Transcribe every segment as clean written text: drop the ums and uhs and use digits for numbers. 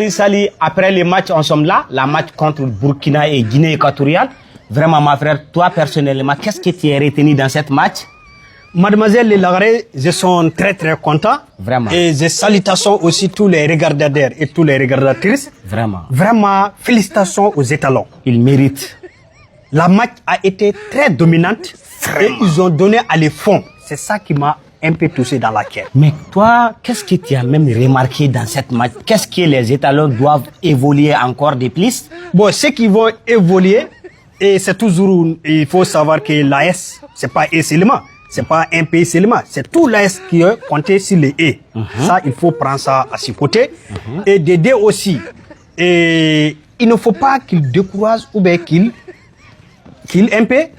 Sali. Après les matchs, on sommes là. La match contre Burkina et Guinée équatoriale. Vraiment, ma frère, toi personnellement, qu'est-ce que tu as retenu dans cette match? Mademoiselle Lagaré, je suis très content. Vraiment. Et je salutations aussi tous les regardeurs et tous les regardatrices. Vraiment. Vraiment, félicitations aux étalons. Ils méritent. La match a été très dominante. Vraiment. Et ils ont donné à les fonds. C'est ça qui m'a un peu touché dans la quête. Mais toi, qu'est-ce que tu as même remarqué dans cette match? Qu'est-ce que les étalons doivent évoluer encore de plus? Bon, ce qui vont évoluer, et c'est toujours, il faut savoir que l'AS, c'est pas un seulement. C'est pas un pays seulement. C'est tout l'AS qui est compté sur les E. Ça, il faut prendre ça à ses côtés. Et d'aider aussi. Et il ne faut pas qu'ils découragent ou bien qu'ils reculent un peu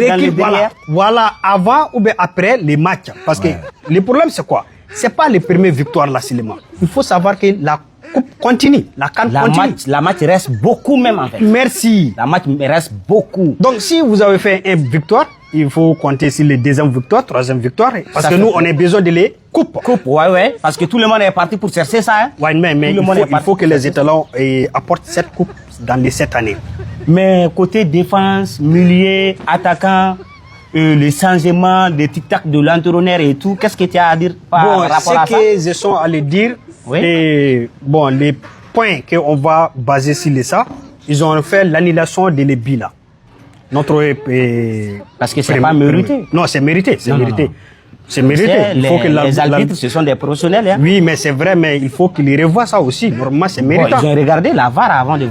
dans le derrière. Voilà, avant ou bien après les matchs. Parce que le problème, c'est quoi? C'est pas les premières victoires là seulement. Il faut savoir que la coupe continue. La CAN continue. La match reste beaucoup même en fait. Merci. La match reste beaucoup. Donc si vous avez fait une victoire, il faut compter sur les deuxième victoire, troisième victoire. Parce que nous, on a besoin de les coupes. Ouais. Parce que tout le monde est parti pour chercher ça. Hein? Ouais, mais il faut que les étalons apportent cette coupe dans les 7 années. Mais côté défense, milieu, attaquant, les changements, les tic-tac de l'entraîneur et tout, qu'est-ce que tu as à dire par rapport à ça? Ce que je suis allé dire, et bon, les points qu'on va baser sur ça, ils ont fait l'annulation de l'EBI là. Parce que c'est pas mérité. Non, c'est mérité, c'est mérité. Non. C'est mérité. Il faut que les arbitres, ce sont des professionnels. Hein? Oui, mais c'est vrai, mais il faut qu'ils revoient ça aussi. Normalement, c'est méritant. Ils ont regardé la VAR avant de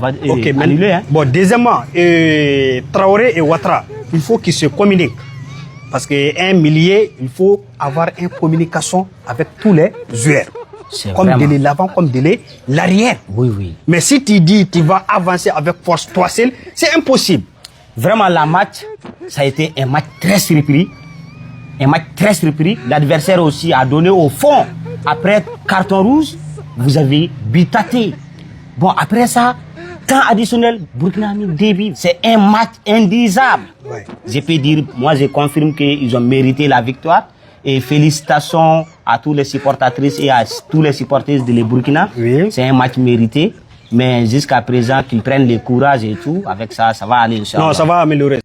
annuler. Hein? Bon, deuxièmement, Traoré et Ouattara, il faut qu'ils se communiquent. Parce qu'un milieu, il faut avoir une communication avec tous les joueurs. Comme de l'avant, comme de l'arrière. Oui. Mais si tu dis tu vas avancer avec force toi seul, c'est impossible. Vraiment, la match, ça a été un match très surpris. L'adversaire aussi a donné au fond. Après carton rouge, vous avez butaté. Bon, après ça, temps additionnel, Burkina a mis 2 buts. C'est un match indisable. Ouais. Je peux dire, moi je confirme qu'ils ont mérité la victoire. Et félicitations à tous les supportatrices et à tous les supporters de Burkina. Oui. C'est un match mérité. Mais jusqu'à présent, qu'ils prennent le courage et tout, avec ça, ça va aller. Non, ça va améliorer.